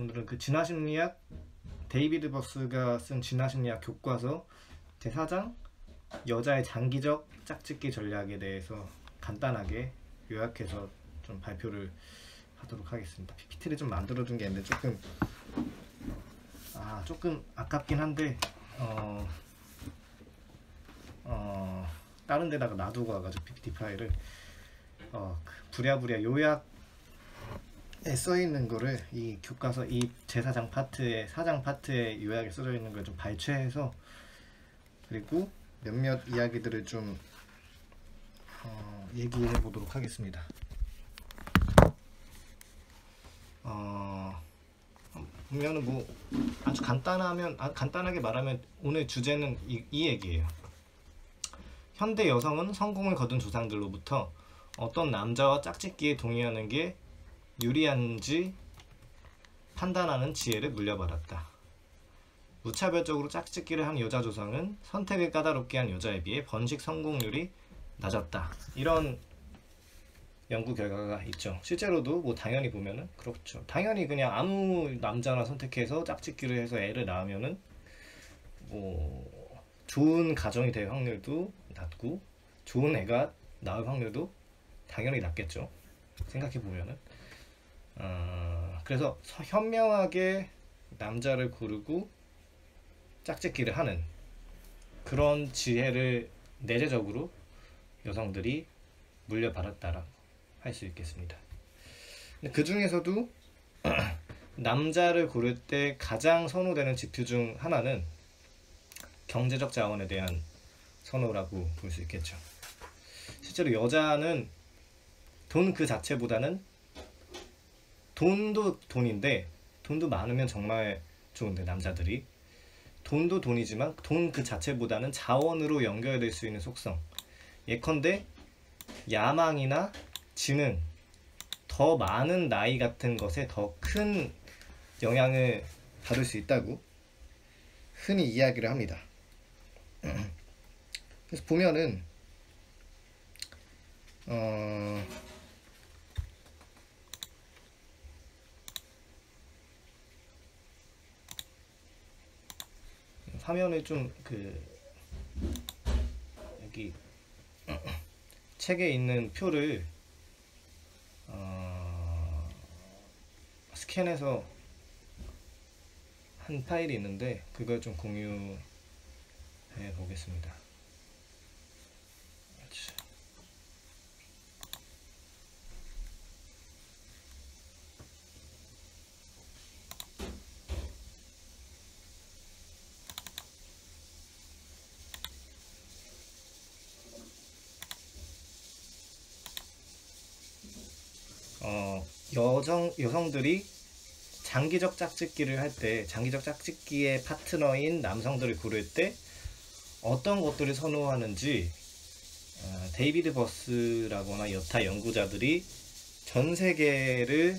오늘은 그 진화심리학 데이비드 버스가 쓴 진화심리학 교과서 제4장 여자의 장기적 짝짓기 전략에 대해서 간단하게 요약해서 좀 발표를 하도록 하겠습니다. PPT를 좀 만들어둔 게 있는데 조금 아깝긴 한데 다른 데다가 놔두고 와가지고 PPT 파일을 부랴부랴 요약에 써있는 거를 이 교과서 이 제4장 파트에 4장 파트에 요약에 써져 있는 걸 좀 발췌해서 그리고 몇몇 이야기들을 좀 얘기해 보도록 하겠습니다. 보면은 뭐 아주 간단하게 말하면 오늘 주제는 이 얘기예요. 현대 여성은 성공을 거둔 조상들로부터 어떤 남자와 짝짓기에 동의하는 게 유리한지 판단하는 지혜를 물려받았다. 무차별적으로 짝짓기를 한 여자 조상은 선택을 까다롭게 한 여자에 비해 번식 성공률이 낮았다. 이런 연구 결과가 있죠. 실제로도 뭐 당연히 보면은 그렇죠. 당연히 그냥 아무 남자나 선택해서 짝짓기를 해서 애를 낳으면은 뭐 좋은 가정이 될 확률도 낮고 좋은 애가 나올 확률도 당연히 낮겠죠. 생각해 보면은 그래서 현명하게 남자를 고르고 짝짓기를 하는 그런 지혜를 내재적으로 여성들이 물려받았다라고 할 수 있겠습니다. 그 중에서도 남자를 고를 때 가장 선호되는 지표 중 하나는 경제적 자원에 대한 선호라고 볼 수 있겠죠. 실제로 여자는 돈 그 자체보다는 돈도 돈인데 돈도 많으면 정말 좋은데 남자들이 돈도 돈이지만 돈 그 자체보다는 자원으로 연결될 수 있는 속성, 예컨대 야망이나 지능, 더 많은 나이 같은 것에 더 큰 영향을 받을 수 있다고 흔히 이야기를 합니다. 그래서 보면은 화면을 좀 여기 책에 있는 표를 스캔해서 한 파일이 있는데 그걸 좀 공유해 보겠습니다. 여성들이 장기적 짝짓기를 할 때, 장기적 짝짓기의 파트너인 남성들을 고를 때 어떤 것들을 선호하는지 데이비드 버스라거나 여타 연구자들이 전 세계의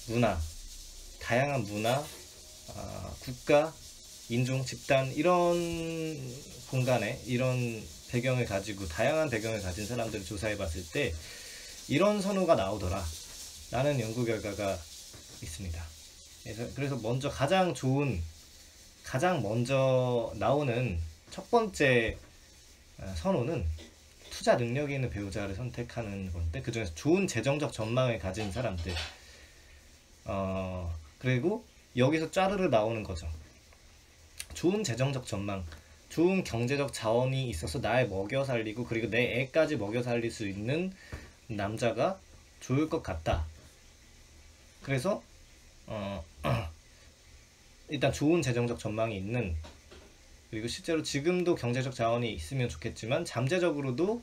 문화, 다양한 문화, 국가, 인종, 집단 이런 공간에 이런 배경을 가지고 다양한 배경을 가진 사람들을 조사해 봤을 때 이런 선호가 나오더라 라는 연구 결과가 있습니다. 그래서 가장 먼저 나오는 첫 번째 선호는 투자 능력이 있는 배우자를 선택하는 건데 그 중에서 좋은 재정적 전망을 가진 사람들, 그리고 여기서 짜르르 나오는 거죠. 좋은 재정적 전망, 좋은 경제적 자원이 있어서 날 먹여 살리고 그리고 내 애까지 먹여 살릴 수 있는 남자가 좋을 것 같다. 그래서 일단 좋은 재정적 전망이 있는, 그리고 실제로 지금도 경제적 자원이 있으면 좋겠지만 잠재적으로도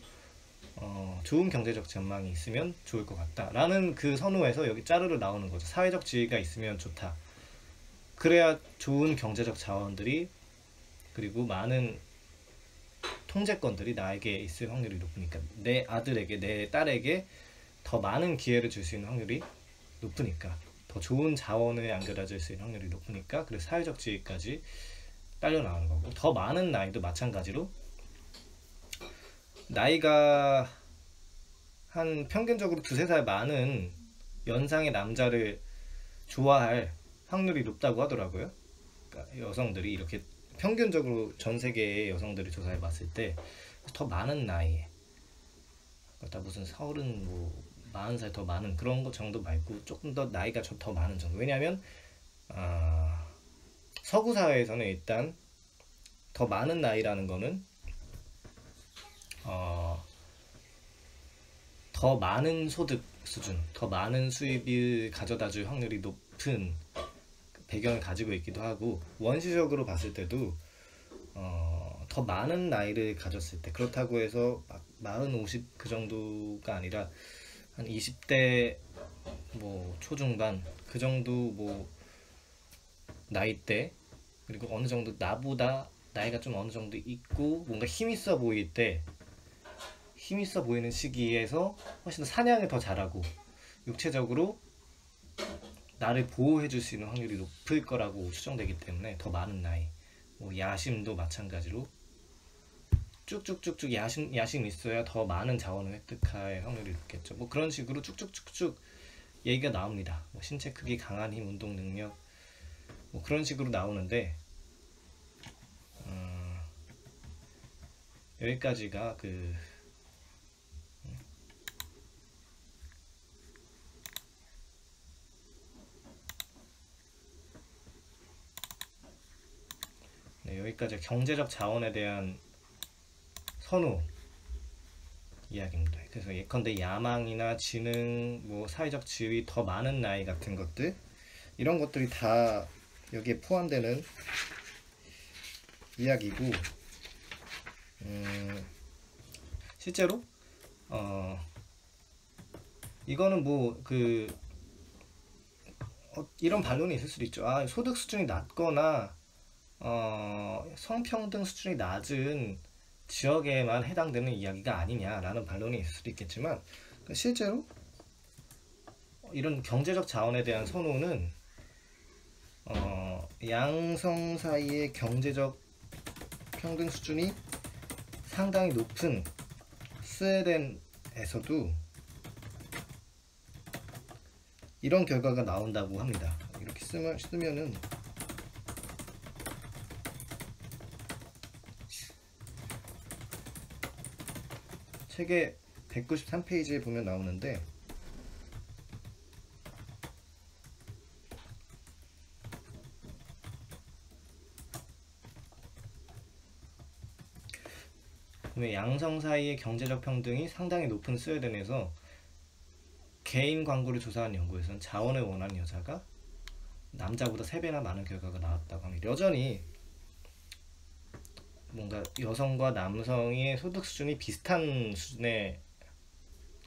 좋은 경제적 전망이 있으면 좋을 것 같다 라는 그 선호에서 여기 짜르르 나오는 거죠. 사회적 지위가 있으면 좋다. 그래야 좋은 경제적 자원들이 그리고 많은 통제권들이 나에게 있을 확률이 높으니까, 내 아들에게 내 딸에게 더 많은 기회를 줄 수 있는 확률이 높으니까, 더 좋은 자원을 안겨다 줄 수 있는 확률이 높으니까, 그래서 사회적 지위까지 딸려 나오는 거고, 더 많은 나이도 마찬가지로 나이가 한 평균적으로 2~3살 많은 연상의 남자를 좋아할 확률이 높다고 하더라고요. 그러니까 여성들이 이렇게 평균적으로 전 세계의 여성들을 조사해 봤을 때 더 많은 나이에, 그러니까 무슨 30, 뭐 40살 더 많은 그런 것 정도 말고 조금 더 나이가 좀 더 많은 정도. 왜냐하면 서구 사회에서는 일단 더 많은 나이라는 거는 더 많은 소득 수준, 더 많은 수입을 가져다줄 확률이 높은 배경을 가지고 있기도 하고, 원시적으로 봤을 때도 더 많은 나이를 가졌을 때, 그렇다고 해서 막 40, 50 그 정도가 아니라 한 20대 뭐 초중반 그 정도 뭐 나이대, 그리고 어느 정도 나보다 나이가 좀 어느 정도 있고 뭔가 힘 있어 보일 때, 힘 있어 보이는 시기에서 훨씬 더 사냥을 더 잘하고 육체적으로 나를 보호해 줄 수 있는 확률이 높을 거라고 추정되기 때문에 더 많은 나이, 뭐 야심도 마찬가지로 쭉쭉쭉쭉 야심 있어야 더 많은 자원을 획득할 확률이 높겠죠. 뭐 그런 식으로 쭉쭉쭉쭉 얘기가 나옵니다. 뭐 신체 크기, 강한 힘, 운동 능력, 뭐 그런 식으로 나오는데 여기까지가 여기까지 경제적 자원에 대한 선호 이야기입니다. 그래서 예컨대 야망이나 지능, 뭐 사회적 지위, 더 많은 나이 같은 것들, 이런 것들이 다 여기에 포함되는 이야기고, 실제로 이거는 뭐 이런 반론이 있을 수도 있죠. 소득 수준이 낮거나 성평등 수준이 낮은 지역에만 해당되는 이야기가 아니냐라는 반론이 있을 수도 있겠지만, 실제로 이런 경제적 자원에 대한 선호는 양성 사이의 경제적 평등 수준이 상당히 높은 스웨덴에서도 이런 결과가 나온다고 합니다. 이렇게 쓰면은 책의 193페이지에 보면 나오는데, 양성 사이의 경제적 평등이 상당히 높은 스웨덴에서 개인 광고를 조사한 연구에서는 자원을 원하는 여자가 남자보다 3배나 많은 결과가 나왔다고 합니다. 여전히 뭔가 여성과 남성의 소득 수준이 비슷한 수준의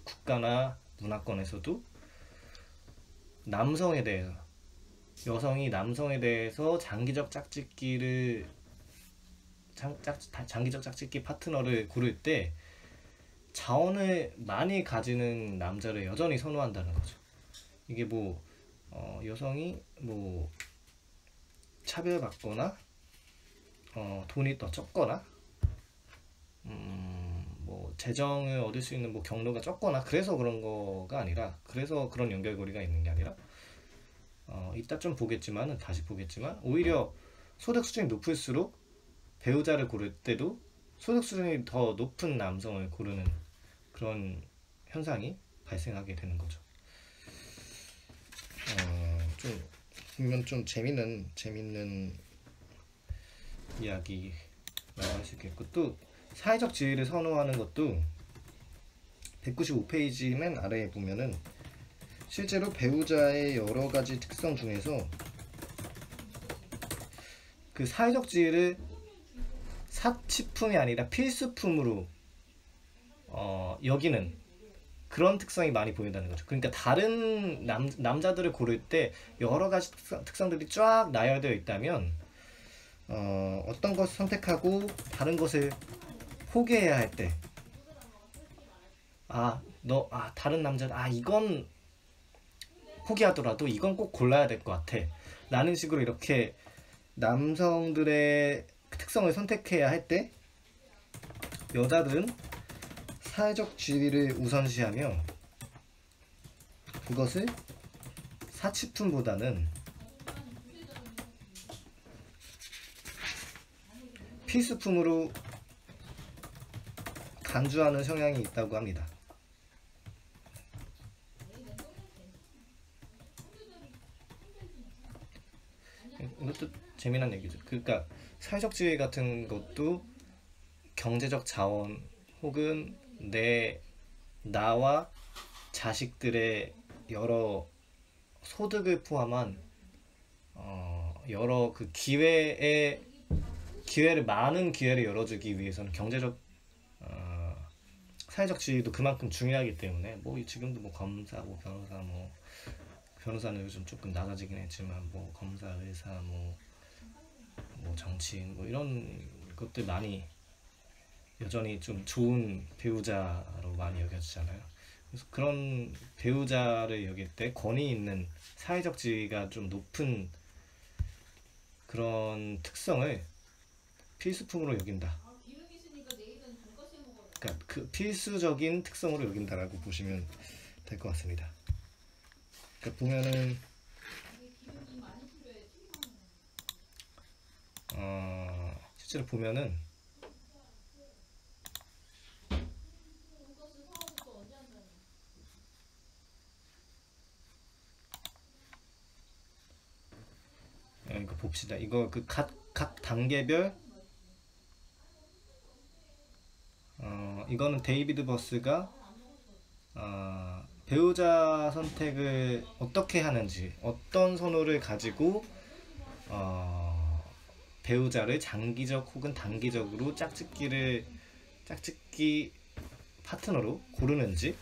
국가나 문화권에서도 남성에 대해서, 여성이 남성에 대해서 장기적 짝짓기 파트너를 고를 때 자원을 많이 가지는 남자를 여전히 선호한다는 거죠. 이게 뭐 여성이 뭐 차별받거나 돈이 더 적거나 뭐 재정을 얻을 수 있는 뭐 경로가 적거나 그래서 그런 거가 아니라, 그래서 그런 연결고리가 있는 게 아니라, 이따 좀 보겠지만은, 다시 보겠지만, 오히려 소득 수준이 높을수록 배우자를 고를 때도 소득 수준이 더 높은 남성을 고르는 그런 현상이 발생하게 되는 거죠. 좀 보면 좀 재밌는 이야기라고 할 수 있겠고, 또 사회적 지위를 선호하는 것도 195페이지 맨 아래에 보면은 실제로 배우자의 여러 가지 특성 중에서 그 사회적 지위를 사치품이 아니라 필수품으로 여기는 그런 특성이 많이 보인다는 거죠. 그러니까 다른 남자들을 고를 때 여러 가지 특성들이 쫙 나열되어 있다면 어떤 것을 선택하고 다른 것을 포기해야 할 때, 다른 남자들, 이건 포기하더라도 이건 꼭 골라야 될 것 같아 라는 식으로 이렇게 남성들의 특성을 선택해야 할 때, 여자들은 사회적 지위를 우선시하며 그것을 사치품보다는 필수품으로 간주하는 성향이 있다고 합니다. 이것도 재미난 얘기죠. 그러니까 사회적 지위 같은 것도 경제적 자원 혹은 나와 자식들의 여러 소득을 포함한 여러 그 많은 기회를 열어주기 위해서는 경제적 사회적 지위도 그만큼 중요하기 때문에 뭐 지금도 뭐 검사, 뭐 변호사, 뭐 변호사는 요즘 조금 낮아지긴 했지만 뭐 검사, 의사, 뭐 정치인 뭐 이런 것들 많이 여전히 좀 좋은 배우자로 많이 여겨지잖아요. 그래서 그런 배우자를 여길 때 권위 있는 사회적 지위가 좀 높은 그런 특성을 필수품으로 여긴다. 그러니까 그 필수적인 특성으로 여긴다라고 보시면 될 것 같습니다. 그러니까 보면은 실제로 보면은 이거 봅시다. 이거 그 각 단계별 이거는 데이비드 버스가 배우자 선택을 어떻게 하는지, 어떤 선호를 가지고 배우자를 장기적 혹은 단기적으로 짝짓기 파트너로 고르는지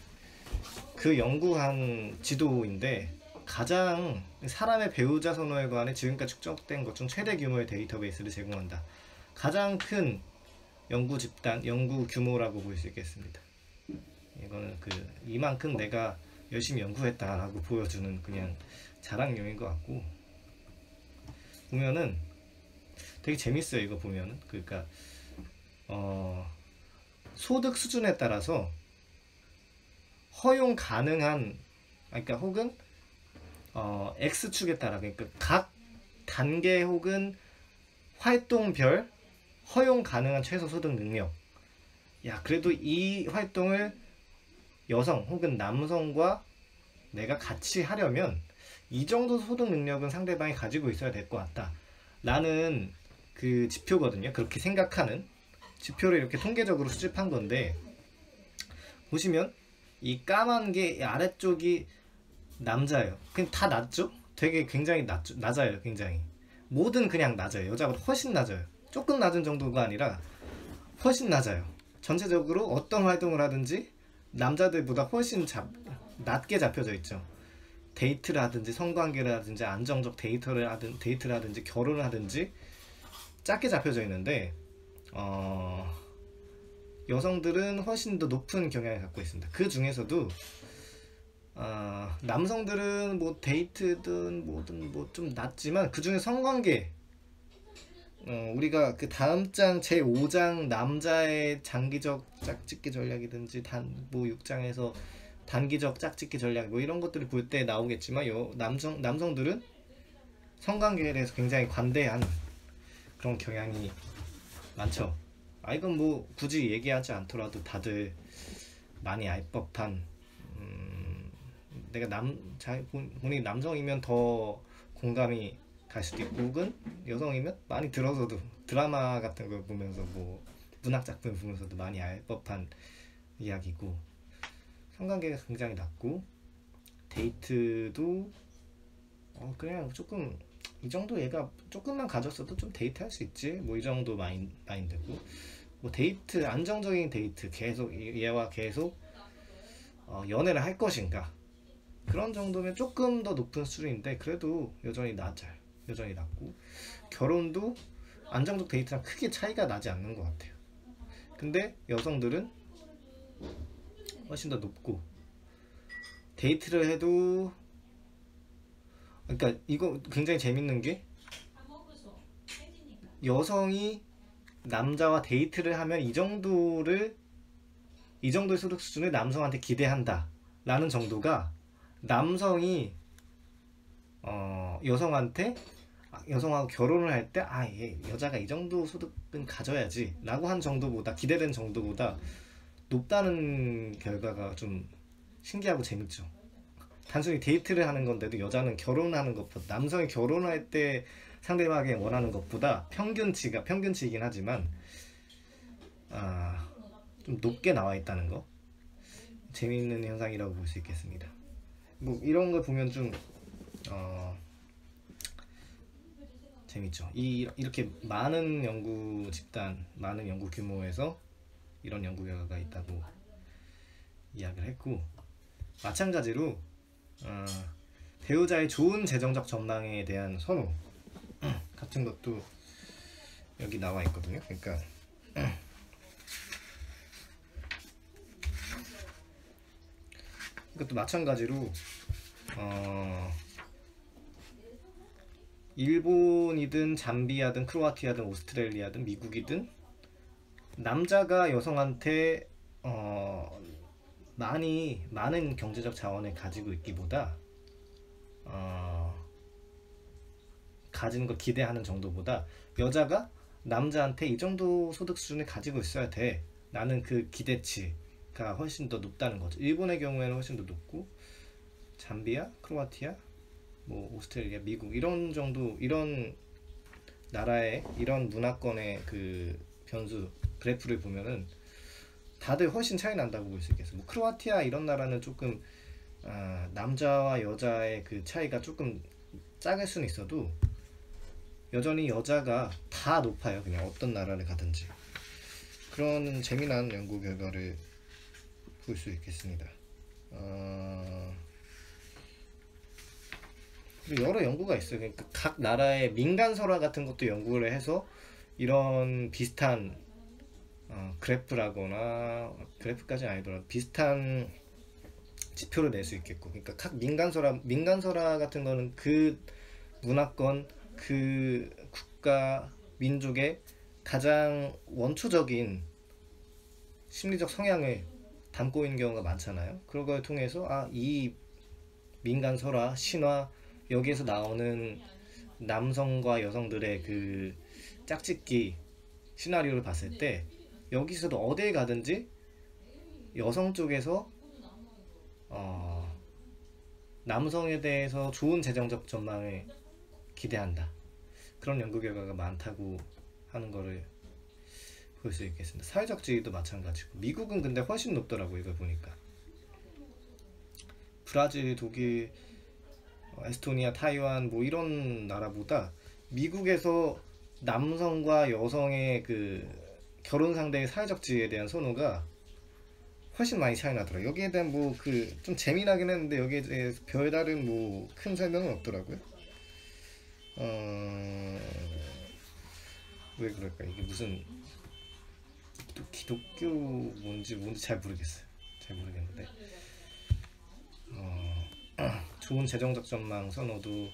그 연구한 지도인데, 가장 사람의 배우자 선호에 관해 지금까지 축적된 것 중 최대 규모의 데이터베이스를 제공한다. 가장 큰 연구 집단, 연구 규모라고 볼 수 있겠습니다. 이거는 이만큼 내가 열심히 연구했다라고 보여주는 그냥 자랑용인 것 같고, 보면은 되게 재밌어요. 이거 보면은 그러니까 소득 수준에 따라서 허용 가능한, 그러니까 혹은 X축에 따라, 그러니까 각 단계 혹은 활동별 허용 가능한 최소 소득 능력. 야, 그래도 이 활동을 여성 혹은 남성과 내가 같이 하려면 이 정도 소득 능력은 상대방이 가지고 있어야 될 것 같다 라는 그 지표거든요. 그렇게 생각하는 지표를 이렇게 통계적으로 수집한 건데, 보시면 이 까만 게 아래쪽이 남자예요. 그냥 다 낮죠? 되게 굉장히 낮아요. 굉장히 뭐든 그냥 낮아요. 여자보다 훨씬 낮아요. 조금 낮은 정도가 아니라 훨씬 낮아요. 전체적으로 어떤 활동을 하든지 남자들보다 훨씬 낮게 잡혀져 있죠. 데이트를 하든지 성관계를 하든지 안정적 데이트를 하든지 결혼을 하든지 작게 잡혀져 있는데, 여성들은 훨씬 더 높은 경향을 갖고 있습니다. 그 중에서도 남성들은 뭐 데이트든 뭐든 뭐 좀 낮지만, 그 중에 성관계, 우리가 그 다음 장 제5장 남자의 장기적 짝짓기 전략이든지 뭐 6장에서 단기적 짝짓기 전략 뭐 이런 것들을 볼 때 나오겠지만, 남성들은 성관계에 대해서 굉장히 관대한 그런 경향이 많죠. 이건 뭐 굳이 얘기하지 않더라도 다들 많이 알 법한, 내가 본인이 남성이면 더 공감이 갈 수도 있고, 혹은 여성이면 많이 들어서도 드라마 같은 걸 보면서 뭐 문학 작품 보면서도 많이 알 법한 이야기고, 성관계가 굉장히 낮고, 데이트도 그냥 조금 이 정도 얘가 조금만 가졌어도 좀 데이트 할 수 있지 뭐 이 정도 마인드고, 뭐 데이트, 안정적인 데이트, 계속 얘와 계속 연애를 할 것인가, 그런 정도면 조금 더 높은 수준인데 그래도 여전히 낮고, 결혼도 안정적 데이트랑 크게 차이가 나지 않는 것 같아요. 근데 여성들은 훨씬 더 높고, 데이트를 해도, 그러니까 이거 굉장히 재밌는 게, 여성이 남자와 데이트를 하면 이 정도의 소득 수준을 남성한테 기대한다 라는 정도가, 남성이 여성한테 여성하고 결혼을 할 때 얘 여자가 이 정도 소득은 가져야지 라고 한 정도보다, 기대된 정도보다 높다는 결과가 좀 신기하고 재밌죠. 단순히 데이트를 하는 건데도 여자는 결혼하는 것보다, 남성이 결혼할 때 상대방이 원하는 것보다 평균치이긴 하지만 좀 높게 나와 있다는 거, 재미있는 현상이라고 볼 수 있겠습니다. 뭐 이런 걸 보면 좀 재밌죠. 이렇게 많은 연구 집단, 많은 연구 규모에서 이런 연구 결과가 있다고 이야기를 했고, 마찬가지로 배우자의 좋은 재정적 전망에 대한 선호 같은 것도 여기 나와 있거든요. 그러니까 이것도 마찬가지로 일본이든 잠비아든 크로아티아든 오스트레일리아든 미국이든 남자가 여성한테 많은 경제적 자원을 가지고 있기보다 가지는 걸 기대하는 정도보다 여자가 남자한테 이 정도 소득 수준을 가지고 있어야 돼, 나는 그 기대치가 훨씬 더 높다는 거죠. 일본의 경우에는 훨씬 더 높고, 잠비아, 크로아티아, 뭐 오스트레일리아, 미국 이런 정도, 이런 나라의 이런 문화권의 그 변수 그래프를 보면은 다들 훨씬 차이 난다고 볼 수 있겠어요. 뭐 크로아티아 이런 나라는 조금 남자와 여자의 그 차이가 조금 작을 수는 있어도 여전히 여자가 다 높아요. 그냥 어떤 나라를 가든지. 그런 재미난 연구 결과를 볼 수 있겠습니다. 여러 연구가 있어요. 그러니까 각 나라의 민간설화 같은 것도 연구를 해서 이런 비슷한 그래프라거나, 그래프까지는 아니더라도 비슷한 지표를 낼 수 있겠고, 그러니까 각 민간설화 같은 거는 그 문화권, 그 국가, 민족의 가장 원초적인 심리적 성향을 담고 있는 경우가 많잖아요. 그런 걸 통해서 이 민간설화, 신화, 여기에서 나오는 남성과 여성들의 그 짝짓기 시나리오를 봤을 때 여기서도 어딜 가든지 여성 쪽에서 남성에 대해서 좋은 재정적 전망을 기대한다, 그런 연구 결과가 많다고 하는 거를 볼 수 있겠습니다. 사회적 지위도 마찬가지고, 미국은 근데 훨씬 높더라고요. 이걸 보니까 브라질, 독일, 에스토니아, 타이완 뭐 이런 나라보다 미국에서 남성과 여성의 그 결혼 상대의 사회적 지위에 대한 선호가 훨씬 많이 차이 나더라고요. 여기에 대한 뭐 그 좀 재미나긴 했는데 여기에 대해서 별다른 뭐 큰 설명은 없더라고요. 왜 그럴까? 이게 무슨 또 기독교 뭔지 잘 모르겠어요. 잘 모르겠는데 좋은 재정적 전망 선호도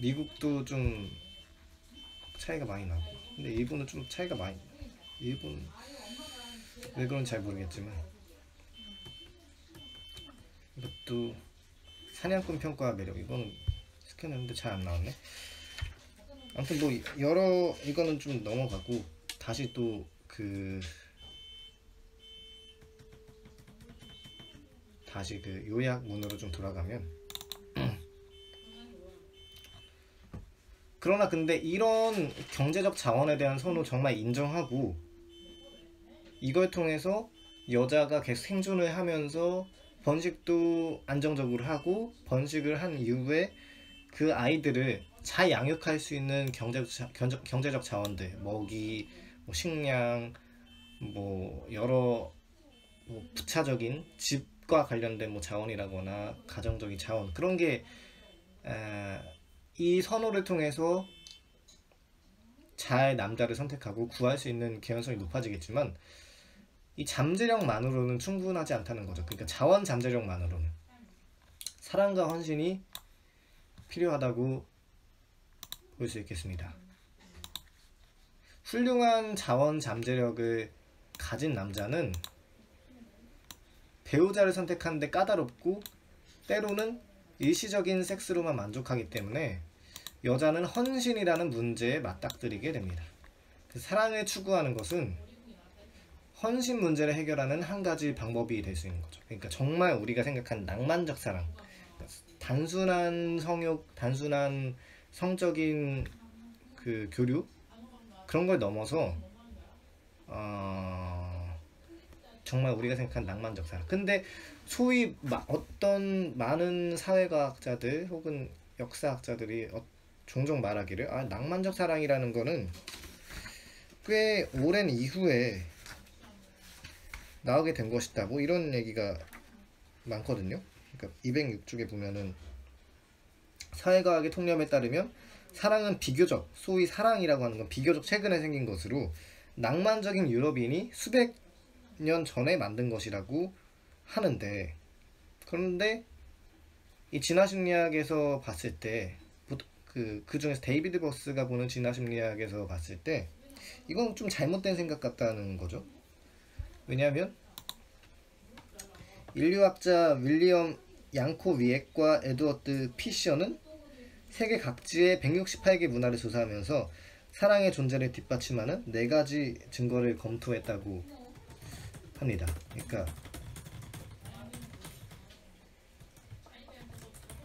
미국도 좀 차이가 많이 나고, 근데 일본은 좀 차이가 많이, 일본 왜 그런지 잘 모르겠지만, 이것도 사냥꾼 평가 매력, 이건 스캔했는데 잘 안 나왔네. 아무튼 뭐 이거는 좀 넘어가고 다시 또 다시 그 요약문으로 좀 돌아가면, 그러나 근데 이런 경제적 자원에 대한 선호 정말 인정하고, 이걸 통해서 여자가 계속 생존을 하면서 번식도 안정적으로 하고, 번식을 한 이후에 그 아이들을 잘 양육할 수 있는 경제적 자원들, 먹이, 뭐 식량, 뭐 여러 뭐 부차적인 집과 관련된 뭐 자원이라거나 가정적인 자원, 그런 게 이 선호를 통해서 잘 남자를 선택하고 구할 수 있는 개연성이 높아지겠지만, 이 잠재력만으로는 충분하지 않다는 거죠. 그러니까 자원 잠재력만으로는 사랑과 헌신이 필요하다고 볼 수 있겠습니다. 훌륭한 자원 잠재력을 가진 남자는 배우자를 선택하는데 까다롭고 때로는 일시적인 섹스로만 만족하기 때문에 여자는 헌신이라는 문제에 맞닥뜨리게 됩니다. 그 사랑을 추구하는 것은 헌신 문제를 해결하는 한 가지 방법이 될 수 있는 거죠. 그러니까 정말 우리가 생각한 낭만적 사랑, 단순한 성욕, 단순한 성적인 그 교류 그런 걸 넘어서 정말 우리가 생각한 낭만적 사랑. 근데 소위 어떤 많은 사회과학자들 혹은 역사학자들이 종종 말하기를 낭만적 사랑이라는 거는 꽤 오랜 이후에 나오게 된 것이다. 뭐 이런 얘기가 많거든요. 그러니까 206쪽에 보면은 사회과학의 통념에 따르면 사랑은 비교적, 소위 사랑이라고 하는 건 비교적 최근에 생긴 것으로 낭만적인 유럽인이 수백 년 전에 만든 것이라고 하는데, 그런데 이 진화심리학에서 봤을 때 그 중에서 데이비드 버스가 보는 진화심리학에서 봤을 때 이건 좀 잘못된 생각 같다는 거죠. 왜냐하면 인류학자 윌리엄 양코위엑과 에드워드 피셔는 세계 각지의 168개 문화를 조사하면서 사랑의 존재를 뒷받침하는 4가지 증거를 검토했다고 합니다. 그러니까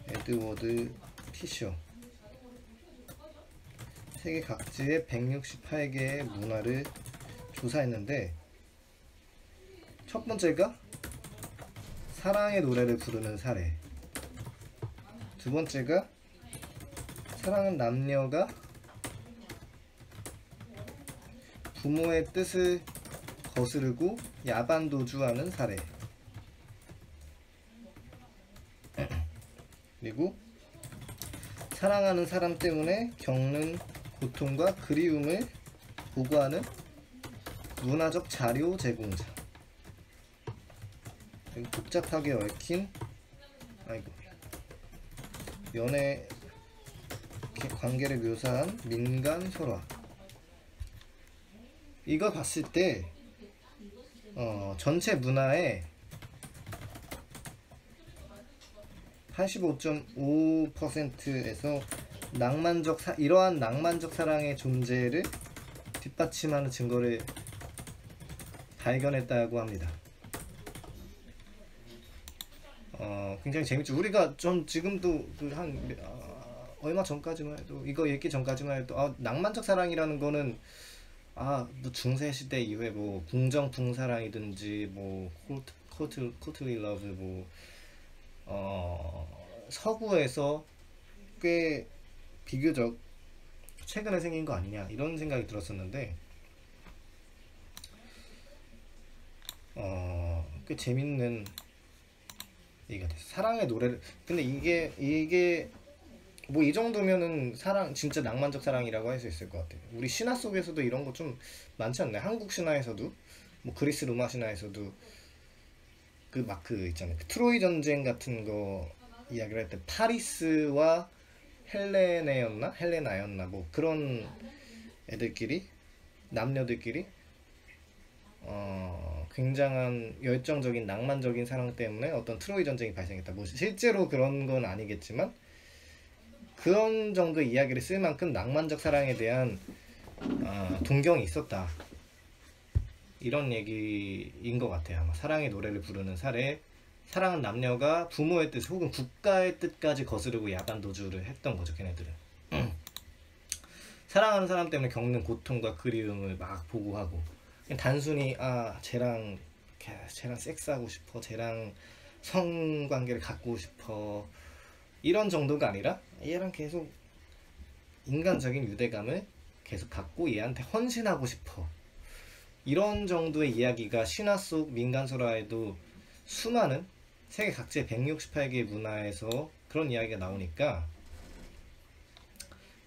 에드워드 피셔 세계 각지의 168개의 문화를 조사했는데, 첫 번째가 사랑의 노래를 부르는 사례, 두 번째가 사랑은 남녀가 부모의 뜻을 거스르고 야반 도주하는 사례, 그리고 사랑하는 사람 때문에 겪는 고통과 그리움을 보고하는 문화적 자료 제공자, 그리고 복잡하게 얽힌 연애 관계를 묘사한 민간 설화. 이거 봤을 때 전체 문화의 85.5%에서 이러한 낭만적 사랑의 존재를 뒷받침하는 증거를 발견했다고 합니다. 굉장히 재밌죠. 우리가 좀 지금도 얼마 전까지만 해도, 이거 읽기 전까지만 해도 낭만적 사랑이라는 거는 뭐 중세 시대 이후에 뭐 궁정풍 사랑이든지 뭐 코틀리 러브 뭐 서구에서 꽤 비교적 최근에 생긴 거 아니냐 이런 생각이 들었었는데, 꽤 재밌는 얘기가 됐어. 사랑의 노래를, 근데 이게 뭐 이 정도면은 진짜 낭만적 사랑이라고 할 수 있을 것 같아요. 우리 신화 속에서도 이런 거 좀 많지 않나요? 한국 신화에서도, 뭐 그리스 로마 신화에서도 그 있잖아요. 그 트로이 전쟁 같은 거 이야기를 할 때 파리스와 헬레나였나 뭐 그런 애들끼리, 남녀들끼리 굉장한 열정적인 낭만적인 사랑 때문에 어떤 트로이 전쟁이 발생했다. 뭐 실제로 그런 건 아니겠지만 그런 정도의 이야기를 쓸 만큼 낭만적 사랑에 대한 동경이 있었다. 이런 얘기인 것 같아요. 아마 사랑의 노래를 부르는 사례, 사랑은 남녀가 부모의 뜻 혹은 국가의 뜻까지 거스르고 야반 도주를 했던 거죠. 걔네들은 사랑하는 사람 때문에 겪는 고통과 그리움을 막 보고하고, 그냥 단순히 쟤랑 섹스하고 싶어, 쟤랑 성관계를 갖고 싶어, 이런 정도가 아니라 얘랑 계속 인간적인 유대감을 계속 갖고 얘한테 헌신하고 싶어, 이런 정도의 이야기가 신화 속 민간설화에도 수많은 세계 각지의 168개 문화에서 그런 이야기가 나오니까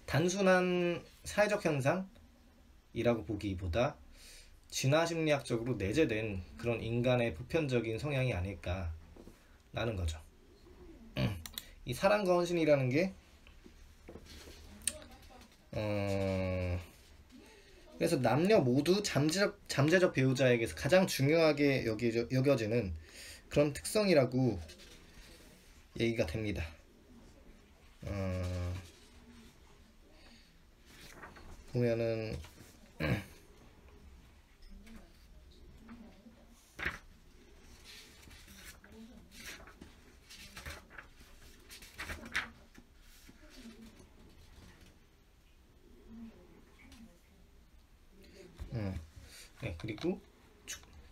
단순한 사회적 현상이라고 보기보다 진화심리학적으로 내재된 그런 인간의 보편적인 성향이 아닐까라는 거죠. 이 사랑과 헌신이라는 게 그래서 남녀 모두 잠재적 배우자에게서 가장 중요하게 여겨지는 그런 특성이라고 얘기가 됩니다. 보면은 네, 그리고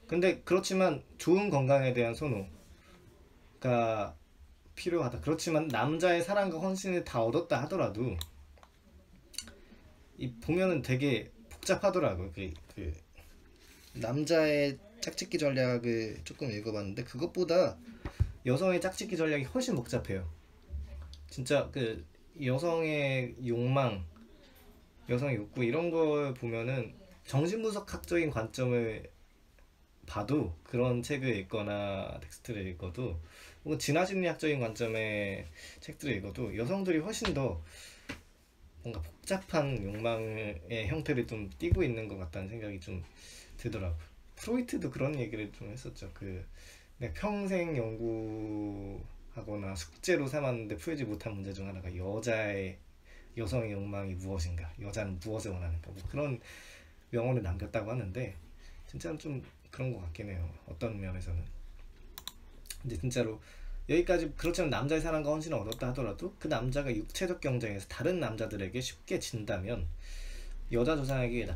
근데 그렇지만 좋은 건강에 대한 선호가 필요하다. 그렇지만 남자의 사랑과 헌신을 다 얻었다 하더라도 이 보면은 되게 복잡하더라고요. 그 남자의 짝짓기 전략을 조금 읽어봤는데 그것보다 여성의 짝짓기 전략이 훨씬 복잡해요. 진짜 그 여성의 욕망, 여성의 욕구 이런 걸 보면은 정신분석학적인 관점을 봐도 그런 책을 읽거나 텍스트를 읽어도 혹은 진화심리학적인 관점의 책들을 읽어도 여성들이 훨씬 더 뭔가 복잡한 욕망의 형태를 좀 띠고 있는 것 같다는 생각이 좀 들더라고요. 프로이트도 그런 얘기를 좀 했었죠. 내가 평생 연구하거나 숙제로 삼았는데 풀지 못한 문제 중 하나가 여성의 욕망이 무엇인가, 여자는 무엇을 원하는가, 뭐 그런 명언을 남겼다고 하는데 진짜는 좀 그런 것 같긴 해요. 어떤 면에서는. 근데 진짜로 여기까지 그렇지만 남자의 사랑과 헌신을 얻었다 하더라도 그 남자가 육체적 경쟁에서 다른 남자들에게 쉽게 진다면 여자 조상에게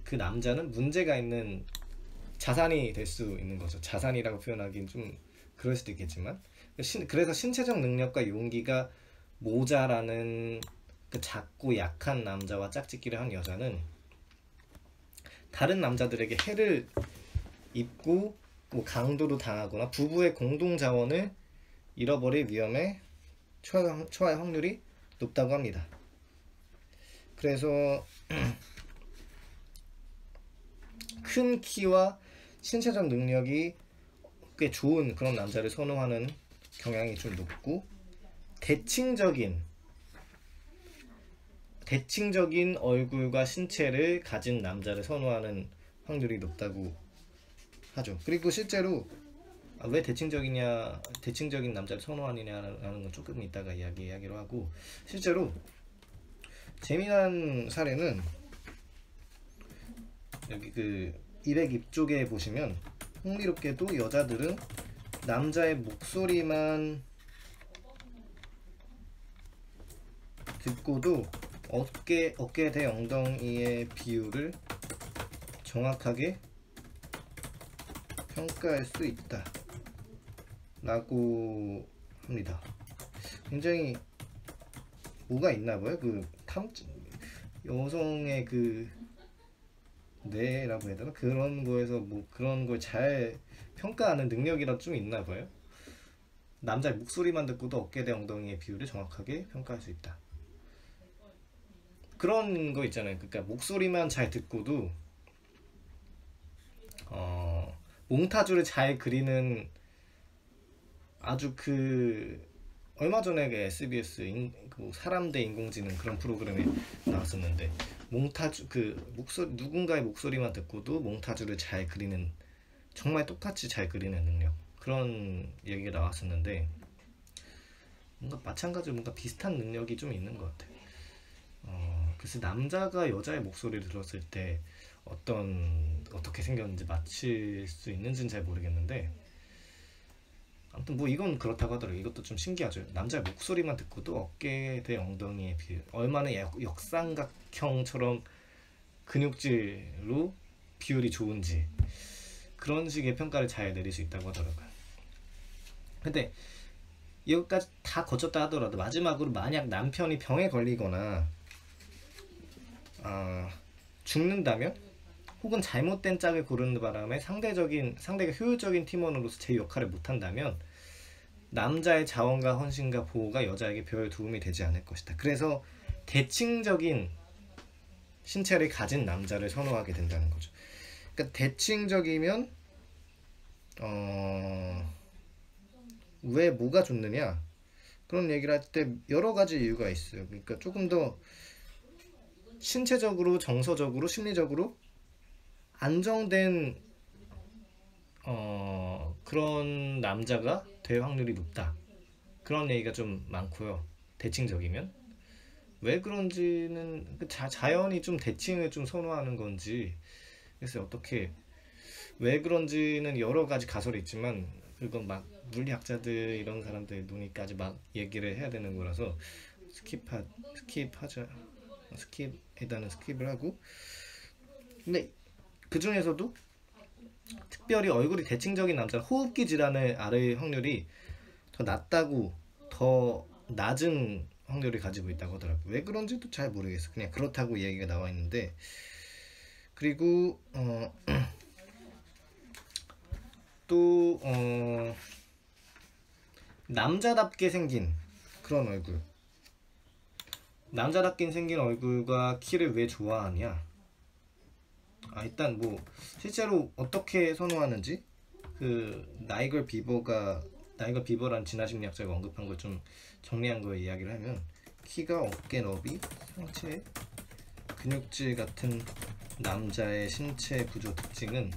그 남자는 문제가 있는 자산이 될 수 있는 거죠. 자산이라고 표현하기는 좀 그럴 수도 있겠지만 그래서 신체적 능력과 용기가 모자라는 그 작고 약한 남자와 짝짓기를 한 여자는 다른 남자들에게 해를 입고 뭐 강도로 당하거나 부부의 공동 자원을 잃어버릴 위험에 처할 확률이 높다고 합니다. 그래서 큰 키와 신체적 능력이 꽤 좋은 그런 남자를 선호하는 경향이 좀 높고 대칭적인 얼굴과 신체를 가진 남자를 선호하는 확률이 높다고 하죠. 그리고 실제로 왜 대칭적인 남자를 선호하느냐라는 건 조금 이따가 이야기로 하고 실제로 재미난 사례는 여기 그 202쪽에 보시면 흥미롭게도 여자들은 남자의 목소리만 듣고도 어깨 대 엉덩이의 비율을 정확하게 평가할 수 있다 라고 합니다. 굉장히 뭐가 있나봐요. 여성의 뇌라고 해야 되나? 그런 거에서 뭐 그런 걸 잘 평가하는 능력이라 좀 있나봐요. 남자의 목소리만 듣고도 어깨 대 엉덩이의 비율을 정확하게 평가할 수 있다. 그런 거 있잖아요. 그러니까 목소리만 잘 듣고도 몽타주를 잘 그리는 아주 얼마 전에 SBS 사람 대 인공지능 그런 프로그램에 나왔었는데 누군가의 목소리만 듣고도 몽타주를 잘 그리는 정말 똑같이 잘 그리는 능력 그런 얘기가 나왔었는데 뭔가 마찬가지로 뭔가 비슷한 능력이 좀 있는 것 같아요. 그래서 남자가 여자의 목소리를 들었을 때 어떻게 생겼는지 맞힐 수 있는지는 잘 모르겠는데 아무튼 뭐 이건 그렇다고 하더라고요. 이것도 좀 신기하죠. 남자의 목소리만 듣고도 어깨 대 엉덩이의 비율 얼마나 역삼각형처럼 근육질로 비율이 좋은지 그런 식의 평가를 잘 내릴 수 있다고 하더라고요. 근데 여기까지 다 거쳤다 하더라도 마지막으로 만약 남편이 병에 걸리거나 죽는다면 혹은 잘못된 짝을 고르는 바람에 상대가 효율적인 팀원으로서 제 역할을 못한다면 남자의 자원과 헌신과 보호가 여자에게 별 도움이 되지 않을 것이다. 그래서 대칭적인 신체를 가진 남자를 선호하게 된다는 거죠. 그러니까 대칭적이면 왜 뭐가 좋느냐 그런 얘기를 할 때 여러 가지 이유가 있어요. 그러니까 조금 더 신체적으로 정서적으로 심리적으로 안정된 그런 남자가 될 확률이 높다 그런 얘기가 좀 많고요. 대칭적이면 왜 그런지는 자연이 좀 대칭을 좀 선호하는 건지, 그래서 어떻게 왜 그런지는 여러 가지 가설이 있지만 그건 막 물리학자들 이런 사람들 논의까지 막 얘기를 해야 되는 거라서 스킵하자. 스킵에다는 스킵을 하고, 근데 그 중에서도 특별히 얼굴이 대칭적인 남자는 호흡기 질환을 앓을 확률이 더 낮다고, 더 낮은 확률을 가지고 있다고 하더라고요. 왜 그런지도 잘 모르겠어. 그냥 그렇다고 얘기가 나와 있는데, 그리고 또 남자답게 생긴 그런 얼굴, 남자답게 생긴 얼굴과 키를 왜 좋아하냐. 일단 뭐 실제로 어떻게 선호하는지, 그 나이걸 비버라는 진화심리학자가 언급한 걸 좀 정리한 걸 이야기를 하면, 키가 어깨 너비, 상체 근육질 같은 남자의 신체 구조 특징은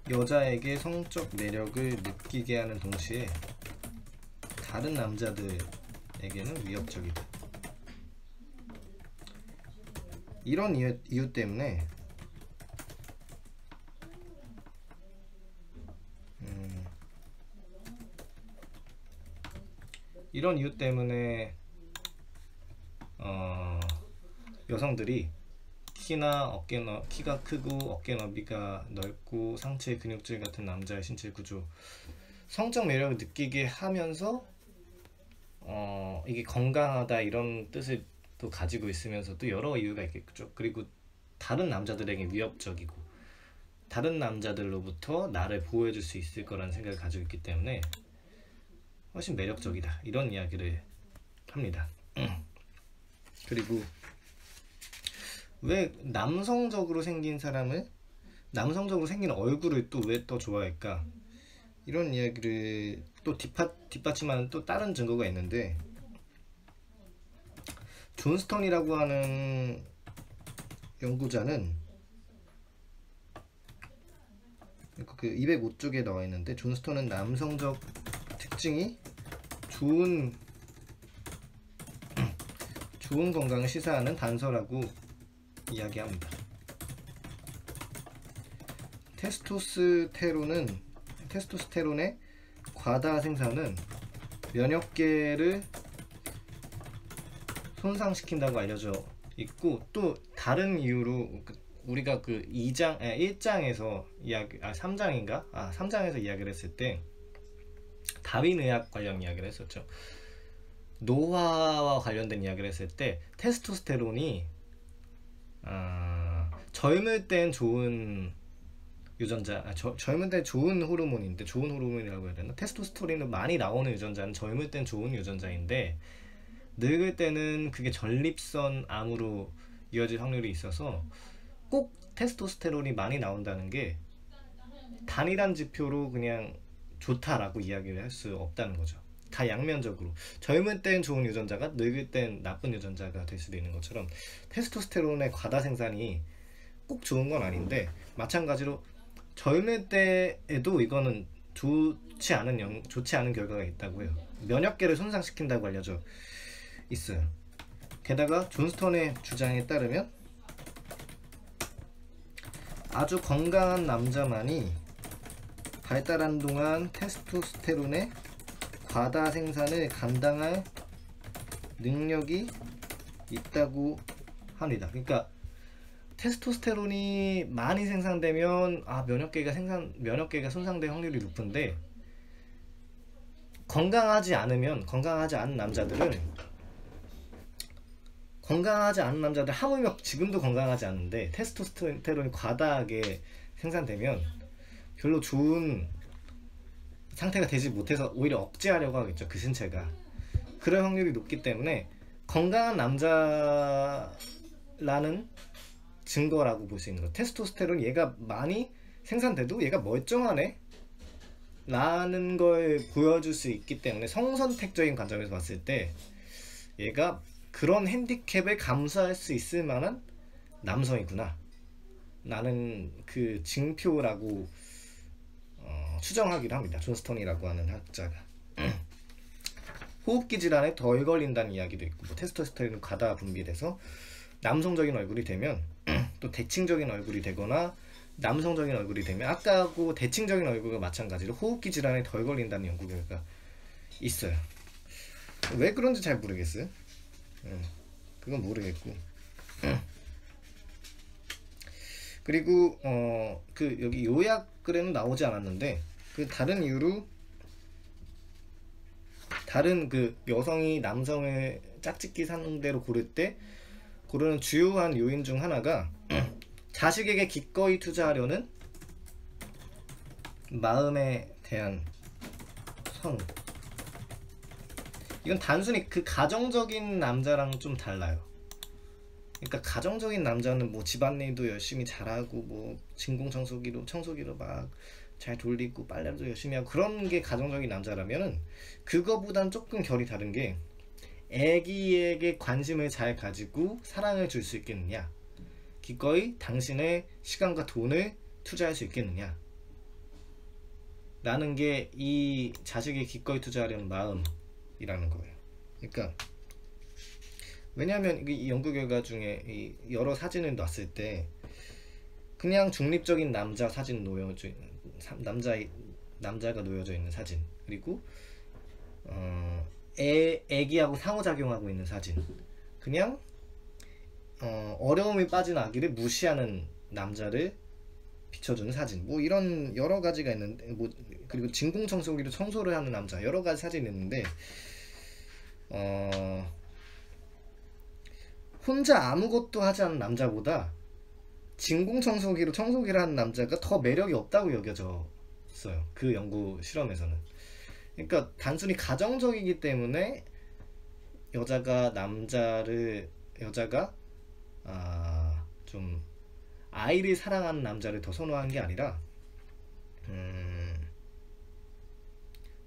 여자에게 성적 매력을 느끼게 하는 동시에 다른 남자들에게는 위협적이다. 이런 이유 때문에 이런 이유 때문에 여성들이 키가 크고 어깨 너비가 넓고 상체 근육질 같은 남자의 신체 구조, 성적 매력을 느끼게 하면서 이게 건강하다 이런 뜻을 또 가지고 있으면서도 여러 이유가 있겠죠. 그리고 다른 남자들에게 위협적이고 다른 남자들로부터 나를 보호해줄 수 있을 거라는 생각을 가지고 있기 때문에 훨씬 매력적이다, 이런 이야기를 합니다. 그리고 왜 남성적으로 생긴 얼굴을 또 왜 더 좋아할까, 이런 이야기를 또 뒷받침하는 또 다른 증거가 있는데, 존 스턴이라고 하는 연구자는 그 205쪽에 나와 있는데, 존 스턴은 남성적 특징이 좋은 건강을 시사하는 단서라고 이야기합니다. 테스토스테론의 과다 생산은 면역계를 손상시킨다고 알려져 있고, 또 다른 이유로 우리가 그 1장에서 3장에서 이야기를 했을 때 다윈의학 관련 이야기를 했었죠. 노화와 관련된 이야기를 했을 때 테스토스테론이 젊을 땐 좋은 젊을 때 좋은 호르몬인데, 좋은 호르몬이라고 해야 되나? 테스토스테론이 많이 나오는 유전자는 젊을 땐 좋은 유전자인데, 늙을 때는 그게 전립선 암으로 이어질 확률이 있어서 꼭 테스토스테론이 많이 나온다는 게 단일한 지표로 그냥 좋다라고 이야기를 할 수 없다는 거죠. 다 양면적으로 젊을 땐 좋은 유전자가 늙을 땐 나쁜 유전자가 될 수도 있는 것처럼, 테스토스테론의 과다 생산이 꼭 좋은 건 아닌데, 마찬가지로 젊을 때에도 이거는 좋지 않은 결과가 있다고 해요. 면역계를 손상시킨다고 알려져 있어요. 게다가 존스턴의 주장에 따르면 아주 건강한 남자만이 발달한 동안 테스토스테론의 과다 생산을 감당할 능력이 있다고 합니다. 그러니까 테스토스테론이 많이 생산되면 면역계가 손상될 확률이 높은데, 건강하지 않은 남자들 하물며 지금도 건강하지 않은데 테스토스테론이 과다하게 생산되면 별로 좋은 상태가 되지 못해서 오히려 억제하려고 하겠죠, 그 신체가. 그럴 확률이 높기 때문에 건강한 남자라는 증거라고 볼 수 있는 거. 테스토스테론 얘가 많이 생산돼도 얘가 멀쩡하네 라는 걸 보여줄 수 있기 때문에, 성선택적인 관점에서 봤을 때 얘가 그런 핸디캡을 감수할 수 있을 만한 남성이구나 라는 그 징표라고 추정하기도 합니다, 존스턴이라고 하는 학자가. 호흡기 질환에 덜 걸린다는 이야기도 있고, 뭐 테스토스테론이 과다 분비돼서 남성적인 얼굴이 되면 또 대칭적인 얼굴이 되거나 남성적인 얼굴이 되면 아까하고 대칭적인 얼굴과 마찬가지로 호흡기 질환에 덜 걸린다는 연구 결과가 있어요. 왜 그런지 잘 모르겠어요. 그건 모르겠고. 그리고 그 여기 요약글에는 나오지 않았는데 그 다른 이유로 다른 그 여성이 남성을 짝짓기 상대로 고를 때 고르는 주요한 요인 중 하나가 자식에게 기꺼이 투자하려는 마음에 대한 선호. 이건 단순히 그 가정적인 남자랑 좀 달라요. 그러니까 가정적인 남자는 뭐 집안일도 열심히 잘하고 뭐 청소기로 막 잘 돌리고 빨래도 열심히 하고 그런 게 가정적인 남자라면은 그거보단 조금 결이 다른 게 애기에게 관심을 잘 가지고 사랑을 줄 수 있겠느냐, 기꺼이 당신의 시간과 돈을 투자할 수 있겠느냐 라는 게 이 자식에 기꺼이 투자하려는 마음이라는 거예요. 그러니까 왜냐하면 이 연구 결과 중에 이 여러 사진을 놨을 때 그냥 중립적인 남자 사진 놓여져 있는 남자가 놓여져 있는 사진, 그리고 애기하고 상호작용하고 있는 사진, 그냥 어려움이 빠진 아기를 무시하는 남자를 비춰주는 사진, 뭐 이런 여러 가지가 있는데, 뭐 그리고 진공청소기로 청소를 하는 남자, 여러 가지 사진이 있는데 혼자 아무것도 하지 않는 남자보다 진공청소기로 청소기를 하는 남자가 더 매력이 없다고 여겨졌어요. 그 연구 실험에서는. 그러니까 단순히 가정적이기 때문에 여자가 좀 아이를 사랑하는 남자를 더 선호한 게 아니라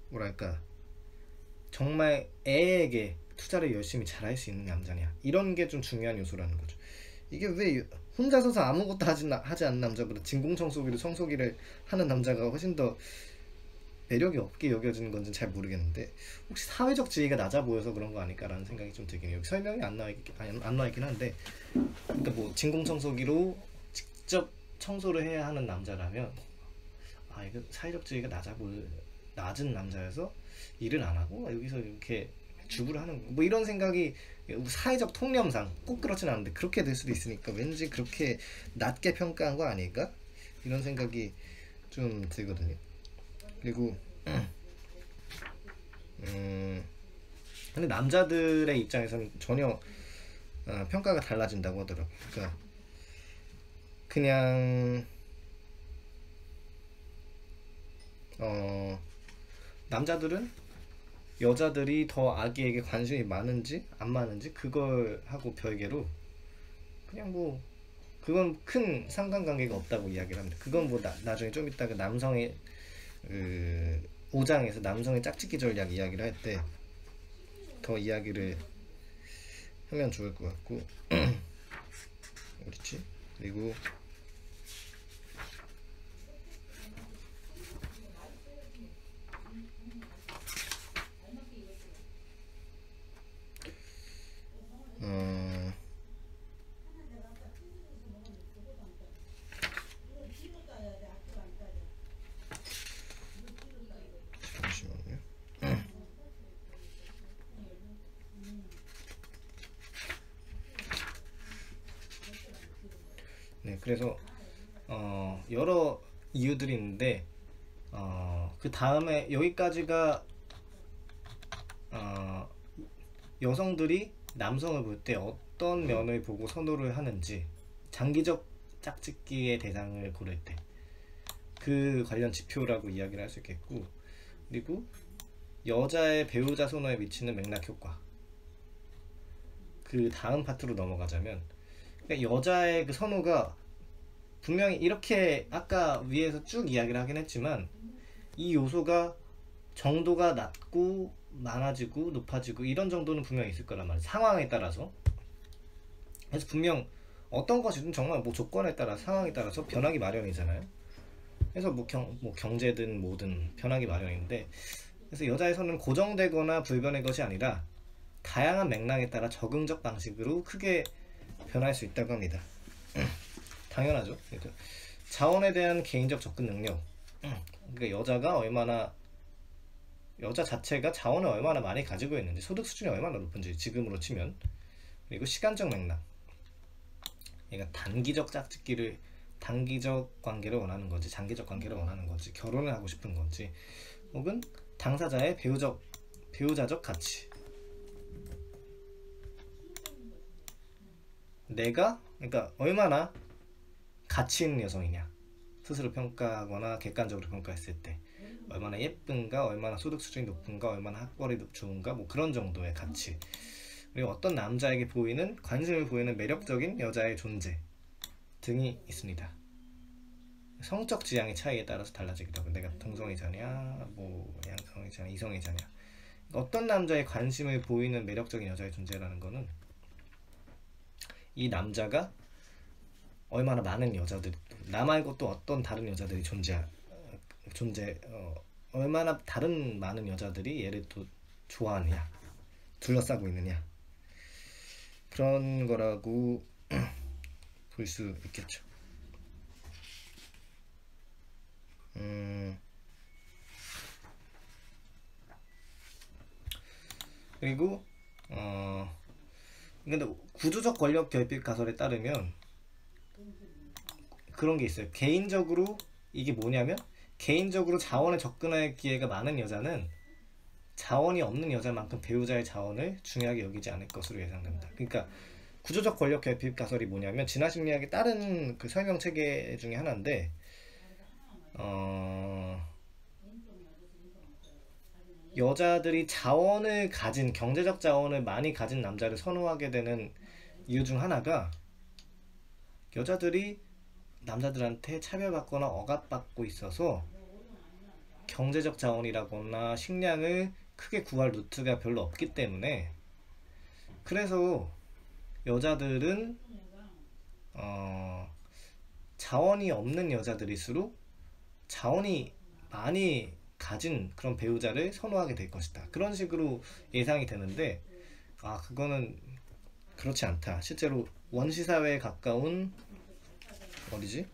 뭐랄까 정말 애에게 투자를 열심히 잘할 수 있는 남자냐, 이런 게 좀 중요한 요소라는 거죠. 이게 왜 혼자 서서 아무것도 하지 않는 남자보다 진공청소기로 청소기를 하는 남자가 훨씬 더 매력이 없게 여겨지는 건지 잘 모르겠는데, 혹시 사회적 지위가 낮아 보여서 그런 거 아닐까라는 생각이 좀 들긴 해요. 여기 설명이 안 나와 있긴 한데, 그러니까 뭐 진공청소기로 직접 청소를 해야 하는 남자라면 이거 사회적 지위가 낮은 남자여서 일을 안 하고 여기서 이렇게 주부를 하는 거, 뭐 이런 생각이 사회적 통념상 꼭 그렇진 않은데 그렇게 될 수도 있으니까 왠지 그렇게 낮게 평가한 거 아닐까? 이런 생각이 좀 들거든요. 그리고 근데 남자들의 입장에서는 전혀 평가가 달라진다고 하더라고요. 그러니까 그냥 남자들은 여자들이 더 아기에게 관심이 많은지 안 많은지 그걸 하고 별개로 그냥 뭐 그건 큰 상관관계가 없다고 이야기를 합니다. 그건 뭐 나중에 좀 이따가 남성의 5장에서 남성의 짝짓기 전략 이야기를 할 때 더 이야기를 하면 좋을 것 같고 어딨지? 그리고 잠시만요. 네, 그래서 여러 이유들이 있는데 그 다음에 여기까지가 여성들이 남성을 볼 때 어떤 면을 보고 선호를 하는지, 장기적 짝짓기의 대상을 고를 때 그 관련 지표라고 이야기를 할 수 있겠고, 그리고 여자의 배우자 선호에 미치는 맥락 효과, 그 다음 파트로 넘어가자면, 그러니까 여자의 그 선호가 분명히 이렇게 아까 위에서 쭉 이야기를 하긴 했지만 이 요소가 정도가 낮고 많아지고 높아지고 이런 정도는 분명히 있을 거란 말이에요, 상황에 따라서. 그래서 분명 어떤 것이든 정말 뭐 조건에 따라 상황에 따라서 변하기 마련이잖아요. 그래서 뭐 경제든 뭐든 변하기 마련인데, 그래서 여자의 선은 고정되거나 불변의 것이 아니라 다양한 맥락에 따라 적응적 방식으로 크게 변할 수 있다고 합니다. 당연하죠. 그러니까 자원에 대한 개인적 접근 능력. 그러니까 여자 자체가 자원을 얼마나 많이 가지고 있는지, 소득 수준이 얼마나 높은지 지금으로 치면, 그리고 시간적 맥락. 그러니까 단기적 관계를 원하는 건지 장기적 관계를 원하는 건지, 결혼을 하고 싶은 건지, 혹은 당사자의 배우자적 가치. 내가 그러니까 얼마나 가치 있는 여성이냐, 스스로 평가하거나 객관적으로 평가했을 때 얼마나 예쁜가, 얼마나 소득 수준이 높은가, 얼마나 학벌이 좋은가, 뭐 그런 정도의 가치. 그리고 어떤 남자에게 관심을 보이는 매력적인 여자의 존재 등이 있습니다. 성적 지향의 차이에 따라서 달라지기도 하고, 내가 동성애자냐, 뭐 양성애자냐, 이성애자냐. 어떤 남자에 관심을 보이는 매력적인 여자의 존재라는 거는 이 남자가 얼마나 많은 나 말고 또 어떤 다른 여자들이 얼마나 다른 많은 여자들이 얘를 또 좋아하느냐, 둘러싸고 있느냐, 그런 거라고 볼 수 있겠죠. 그리고 근데 구조적 권력 결핍 가설에 따르면 그런 게 있어요. 이게 뭐냐면, 개인적으로 자원에 접근할 기회가 많은 여자는 자원이 없는 여자만큼 배우자의 자원을 중요하게 여기지 않을 것으로 예상됩니다. 그러니까 구조적 권력 결핍 가설이 뭐냐면, 진화 심리학의 다른 그 설명 체계 중에 하나인데, 여자들이 경제적 자원을 많이 가진 남자를 선호하게 되는 이유 중 하나가, 여자들이 남자들한테 차별받거나 억압받고 있어서 경제적 자원이라거나 식량을 크게 구할 루트가 별로 없기 때문에, 그래서 여자들은 자원이 없는 여자들일수록 자원이 많이 가진 그런 배우자를 선호하게 될 것이다, 그런 식으로 예상이 되는데, 그거는 그렇지 않다. 실제로 원시사회에 가까운 어디지?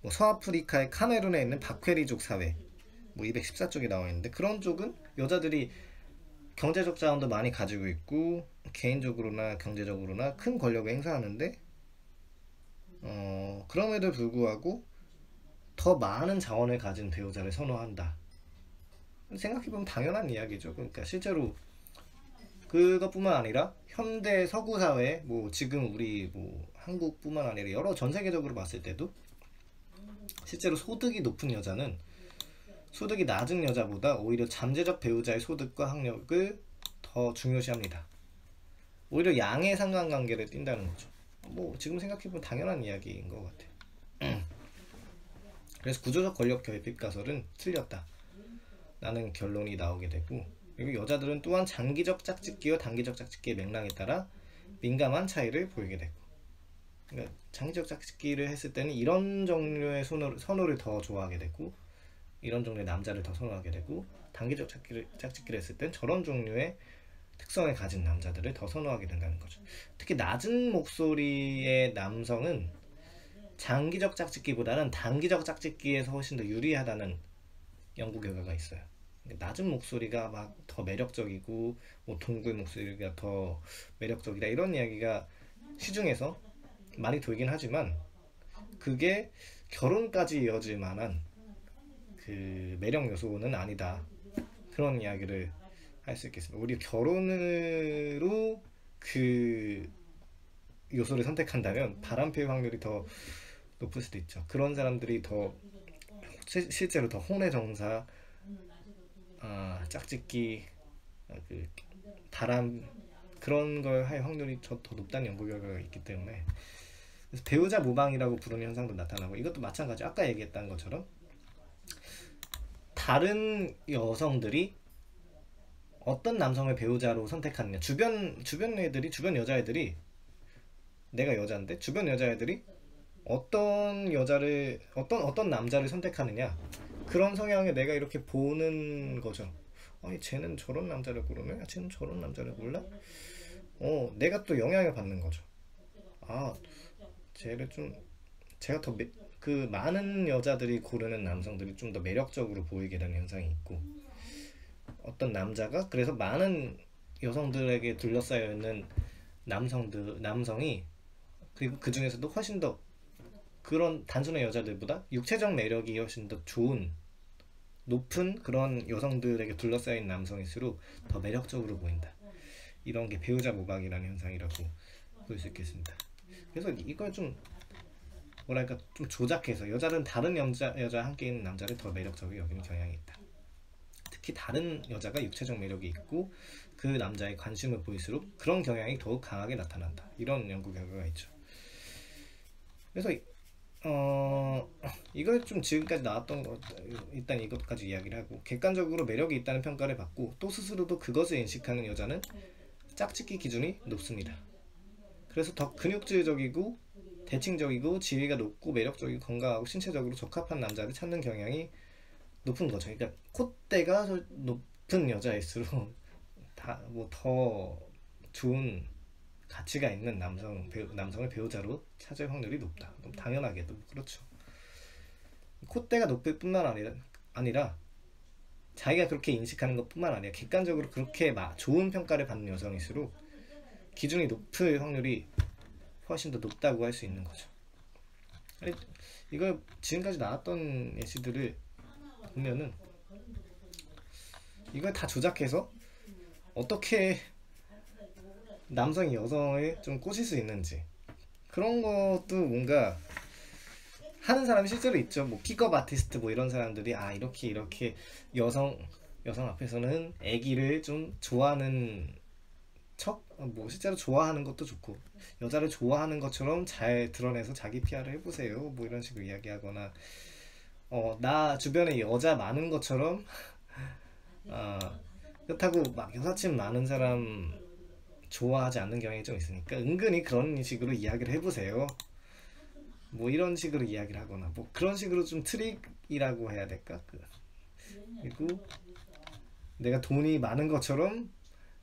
뭐 서아프리카의 카메룬에 있는 바퀘리족 사회, 뭐 214쪽에 나와 있는데, 그런 쪽은 여자들이 경제적 자원도 많이 가지고 있고 개인적으로나 경제적으로나 큰 권력을 행사하는데, 그럼에도 불구하고 더 많은 자원을 가진 배우자를 선호한다. 생각해보면 당연한 이야기죠. 그러니까 실제로 그것뿐만 아니라 현대 서구 사회, 뭐 지금 우리 뭐 한국뿐만 아니라 여러 전 세계적으로 봤을 때도 실제로 소득이 높은 여자는 소득이 낮은 여자보다 오히려 잠재적 배우자의 소득과 학력을 더 중요시합니다. 오히려 양의 상관관계를 띈다는 거죠. 뭐 지금 생각해보면 당연한 이야기인 것 같아요. 그래서 구조적 권력 결핍 가설은 틀렸다 라는 결론이 나오게 되고, 그리고 여자들은 또한 장기적 짝짓기와 단기적 짝짓기의 맥락에 따라 민감한 차이를 보이게 되고, 그러니까 장기적 짝짓기를 했을 때는 이런 종류의 선호를 더 좋아하게 되고, 이런 종류의 남자를 더 선호하게 되고, 단기적 짝짓기를 했을 땐 저런 종류의 특성을 가진 남자들을 더 선호하게 된다는 거죠. 특히 낮은 목소리의 남성은 장기적 짝짓기보다는 단기적 짝짓기에서 훨씬 더 유리하다는 연구 결과가 있어요. 낮은 목소리가 막 더 매력적이고, 뭐 동굴 목소리가 더 매력적이다, 이런 이야기가 시중에서 많이 돌긴 하지만, 그게 결혼까지 이어질 만한 그 매력 요소는 아니다, 그런 이야기를 할 수 있겠습니다. 우리 결혼으로 그 요소를 선택한다면 바람필 확률이 더 높을 수도 있죠. 그런 사람들이 실제로 더 혼외정사, 짝짓기, 바람, 그런 걸 할 확률이 더 높다는 연구 결과가 있기 때문에, 그래서 배우자 모방이라고 부르는 현상도 나타나고, 이것도 마찬가지, 아까 얘기했던 것처럼 다른 여성들이 어떤 남성을 배우자로 선택하느냐, 주변 여자애들이, 내가 여자인데 주변 여자애들이 어떤 남자를 선택하느냐, 그런 성향을 내가 이렇게 보는 거죠. 아니 쟤는 저런 남자를 고르네? 아, 쟤는 저런 남자를 골라? 내가 또 영향을 받는 거죠. 아 쟤를 좀 제가 더 그 많은 여자들이 고르는 남성들이 좀 더 매력적으로 보이게 되는 현상이 있고, 어떤 남자가 그래서 많은 여성들에게 둘러싸여 있는 남성이, 그리고 그 중에서도 훨씬 더 그런 단순한 여자들보다 육체적 매력이 훨씬 더 좋은 높은 그런 여성들에게 둘러싸인 남성일수록 더 매력적으로 보인다. 이런 게 배우자 모방이라는 현상이라고 볼 수 있겠습니다. 그래서 이걸 좀 뭐랄까 좀 조작해서 여자는 다른 여자 함께 있는 남자를 더 매력적으로 여기는 경향이 있다. 특히 다른 여자가 육체적 매력이 있고 그 남자의 관심을 보일수록 그런 경향이 더욱 강하게 나타난다. 이런 연구 결과가 있죠. 그래서 이걸 좀 지금까지 나왔던 것, 일단 이것까지 이야기를 하고, 객관적으로 매력이 있다는 평가를 받고 또 스스로도 그것을 인식하는 여자는 짝짓기 기준이 높습니다. 그래서 더 근육질적이고 대칭적이고 지위가 높고 매력적이고 건강하고 신체적으로 적합한 남자를 찾는 경향이 높은 거죠. 그러니까 콧대가 높은 여자일수록 뭐 더 좋은 가치가 있는 남성을 배우자로 찾을 확률이 높다. 당연하게도 그렇죠. 콧대가 높을 뿐만 아니라 자기가 그렇게 인식하는 것 뿐만 아니라 객관적으로 그렇게 좋은 평가를 받는 여성일수록 기준이 높을 확률이 훨씬 더 높다고 할 수 있는 거죠. 이걸 지금까지 나왔던 예시들을 보면은 이걸 다 조작해서 어떻게 남성이 여성을 좀 꼬실 수 있는지, 그런 것도 뭔가 하는 사람이 실제로 있죠. 뭐 픽업 아티스트 뭐 이런 사람들이 이렇게 여성 앞에서는 애기를 좀 좋아하는 뭐 실제로 좋아하는 것도 좋고 여자를 좋아하는 것처럼 잘 드러내서 자기 PR을 해보세요 뭐 이런 식으로 이야기하거나, 나 주변에 여자 많은 것처럼 그렇다고 막 여사친 많은 사람 좋아하지 않는 경향이 좀 있으니까 은근히 그런 식으로 이야기를 해보세요 뭐 이런 식으로 이야기를 하거나, 뭐 그런 식으로 좀 트릭이라고 해야 될까? 그리고 내가 돈이 많은 것처럼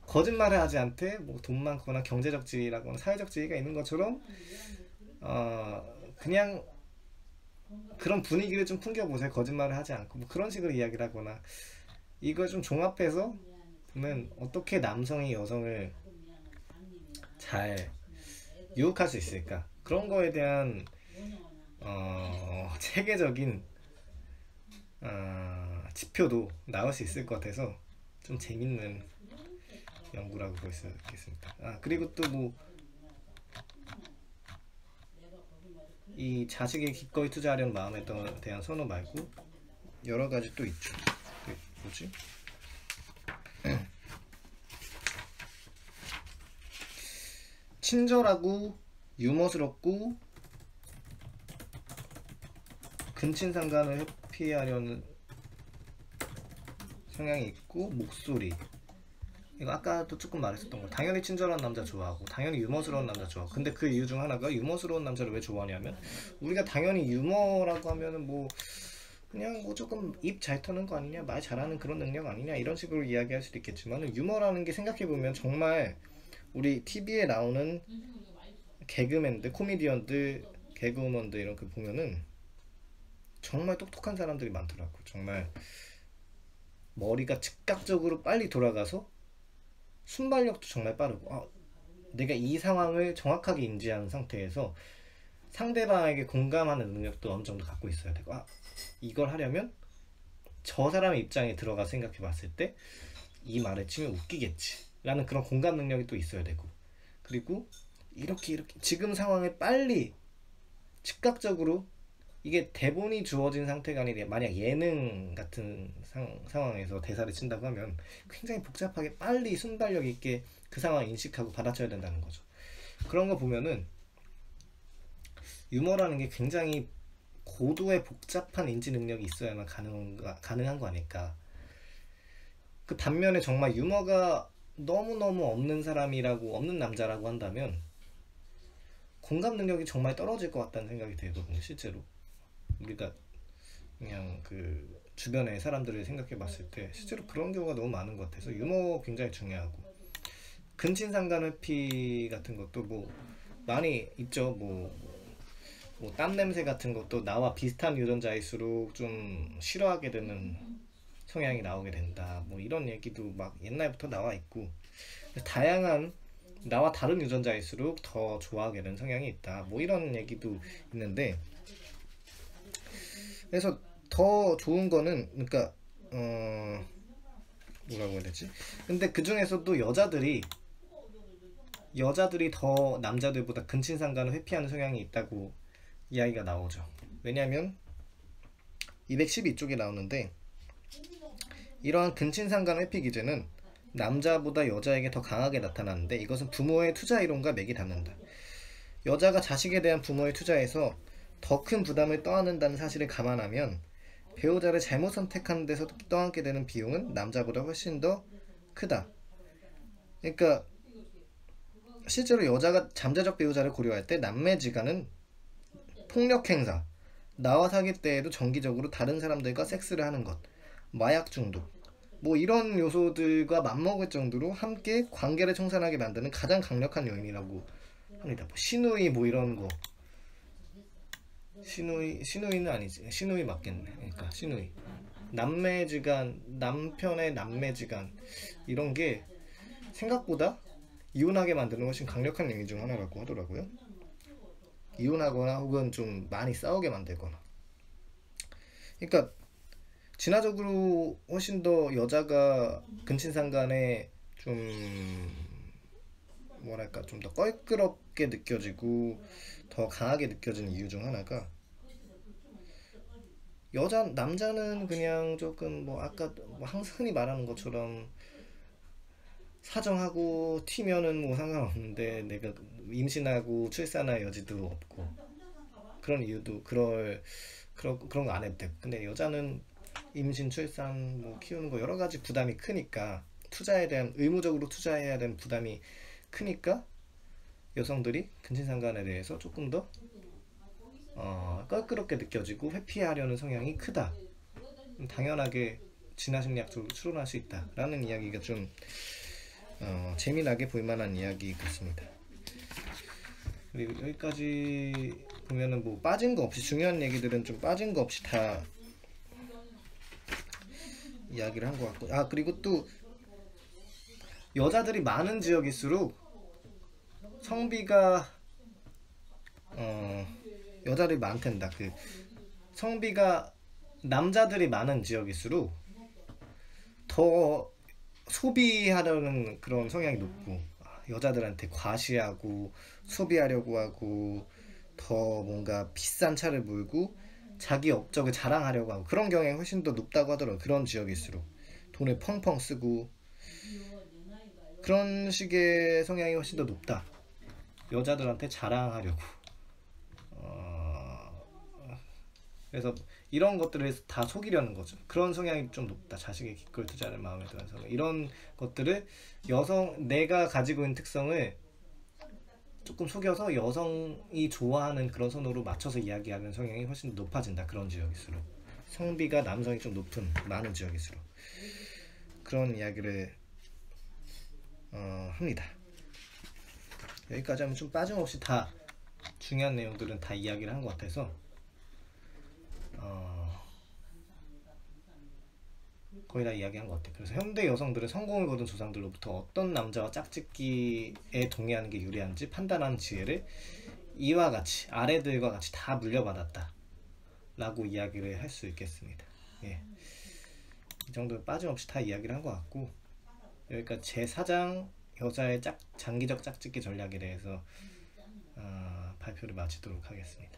거짓말을 하지 않되 뭐 돈 많거나 경제적 지위라거나 사회적 지위가 있는 것처럼 그냥 그런 분위기를 좀 풍겨보세요. 거짓말을 하지 않고 뭐 그런 식으로 이야기를 하거나, 이걸 좀 종합해서 보면 어떻게 남성이 여성을 잘 유혹할 수 있을까, 그런 거에 대한 체계적인 지표도 나올 수 있을 것 같아서 좀 재밌는 연구라고 볼 수 있겠습니다. 그리고 또 뭐 이 자식에 기꺼이 투자하려는 마음에 대한 선호 말고 여러 가지 또 있죠. 뭐지? 친절하고 유머스럽고 근친상간을 회피하려는 성향이 있고, 목소리, 이거 아까도 조금 말했었던 거, 당연히 친절한 남자 좋아하고 당연히 유머스러운 남자 좋아하고, 근데 그 이유 중 하나가 유머스러운 남자를 왜 좋아하냐면, 우리가 당연히 유머라고 하면은 뭐 그냥 뭐 조금 입 잘 터는 거 아니냐, 말 잘하는 그런 능력 아니냐, 이런 식으로 이야기할 수도 있겠지만, 유머라는 게 생각해보면 정말 우리 TV에 나오는 개그맨들, 코미디언들, 개그우먼들 이런 거 보면은 정말 똑똑한 사람들이 많더라고. 정말 머리가 즉각적으로 빨리 돌아가서 순발력도 정말 빠르고, 내가 이 상황을 정확하게 인지하는 상태에서 상대방에게 공감하는 능력도 어느 정도 갖고 있어야 되고, 이걸 하려면 저 사람의 입장에 들어가 생각해 봤을 때 이 말을 치면 웃기겠지 라는 그런 공감 능력이 또 있어야 되고, 그리고 이렇게 지금 상황을 빨리 즉각적으로, 이게 대본이 주어진 상태가 아니라 만약 예능 같은 상황에서 대사를 친다고 하면 굉장히 복잡하게 빨리 순발력 있게 그 상황을 인식하고 받아쳐야 된다는 거죠. 그런 거 보면은 유머라는 게 굉장히 고도의 복잡한 인지 능력이 있어야만 가능한 거 아닐까. 그 반면에 정말 유머가 너무너무 없는 남자라고 한다면 공감 능력이 정말 떨어질 것 같다는 생각이 들거든요. 실제로 우리가 그냥 주변의 사람들을 생각해 봤을 때 실제로 그런 경우가 너무 많은 것 같아서 유머 굉장히 중요하고, 근친상간 회피 같은 것도 뭐 많이 있죠. 뭐 땀 냄새 같은 것도 나와 비슷한 유전자일수록 좀 싫어하게 되는 성향이 나오게 된다, 뭐 이런 얘기도 막 옛날부터 나와 있고, 다양한 나와 다른 유전자일수록 더 좋아하게 되는 성향이 있다, 뭐 이런 얘기도 있는데, 그래서 더 좋은 거는, 그러니까 뭐라고 해야 되지? 근데 그 중에서도 여자들이 더 남자들보다 근친상간을 회피하는 성향이 있다고 이야기가 나오죠. 왜냐하면 212쪽에 나오는데, 이러한 근친상간 회피 기제는 남자보다 여자에게 더 강하게 나타나는데, 이것은 부모의 투자 이론과 맥이 닿는다. 여자가 자식에 대한 부모의 투자에서 더 큰 부담을 떠안는다는 사실을 감안하면 배우자를 잘못 선택하는 데서 떠안게 되는 비용은 남자보다 훨씬 더 크다. 그러니까 실제로 여자가 잠재적 배우자를 고려할 때 남매지간은 폭력 행사, 나와 사귈 때에도 정기적으로 다른 사람들과 섹스를 하는 것, 마약 중독, 뭐 이런 요소들과 맞먹을 정도로 함께 관계를 청산하게 만드는 가장 강력한 요인이라고 합니다. 뭐 시누이 뭐 이런 거, 시누이는 아니지, 시누이 맞겠네. 그러니까 시누이, 남매지간, 남편의 남매지간, 이런 게 생각보다 이혼하게 만드는 훨씬 강력한 요인 중 하나라고 하더라고요. 이혼하거나 혹은 좀 많이 싸우게 만들거나. 그러니까 진화적으로 훨씬 더 여자가 근친상간에 좀 뭐랄까 좀 더 껄끄럽게 느껴지고 더 강하게 느껴지는 이유 중 하나가, 남자는 그냥 조금 뭐 아까 뭐 항상 흔히 말하는 것처럼 사정하고 튀면은 뭐 상관없는데, 내가 임신하고 출산할 여지도 없고 그런 이유도 그런 거 안 해도 돼. 근데 여자는 임신, 출산, 뭐 키우는 거 여러 가지 부담이 크니까, 투자에 대한, 의무적으로 투자해야 되는 부담이 크니까 여성들이 근친상간에 대해서 조금 더 껄끄럽게 느껴지고 회피하려는 성향이 크다. 당연하게 진화심리학적으로 추론할 수 있다라는 이야기가 좀 재미나게 볼만한 이야기 같습니다. 그리고 여기까지 보면은 뭐 빠진 거 없이, 중요한 얘기들은 좀 빠진 거 없이 다 이야기를 한 것 같고, 그리고 또 여자들이 많은 지역일수록 성비가 여자들이 많텐다. 그 성비가 남자들이 많은 지역일수록 더 소비하려는 그런 성향이 높고, 여자들한테 과시하고 소비하려고 하고 더 뭔가 비싼 차를 몰고 자기 업적을 자랑하려고 하고 그런 경향이 훨씬 더 높다고 하더라고요. 그런 지역일수록 돈을 펑펑 쓰고 그런 식의 성향이 훨씬 더 높다. 여자들한테 자랑하려고. 그래서 이런 것들을 다 속이려는 거죠. 그런 성향이 좀 높다. 자식의 기꺼이 투자하는 마음에 대한 성향. 이런 것들을 내가 가지고 있는 특성을 조금 속여서 여성이 좋아하는 그런 선호로 맞춰서 이야기하는 성향이 훨씬 높아진다. 그런 지역일수록. 성비가 남성이 좀 많은 지역일수록. 그런 이야기를 합니다. 여기까지 하면 좀 빠짐없이 다 중요한 내용들은 다 이야기를 한 것 같아서 거의 다 이야기한 것 같아요. 그래서 현대 여성들은 성공을 거둔 조상들로부터 어떤 남자와 짝짓기에 동의하는 게 유리한지 판단하는 지혜를 이와 같이, 아래들과 같이 다 물려받았다 라고 이야기를 할 수 있겠습니다. 예. 이 정도는 빠짐없이 다 이야기를 한 것 같고, 여기까지 제4장 여자의 장기적 짝짓기 전략에 대해서 발표를 마치도록 하겠습니다.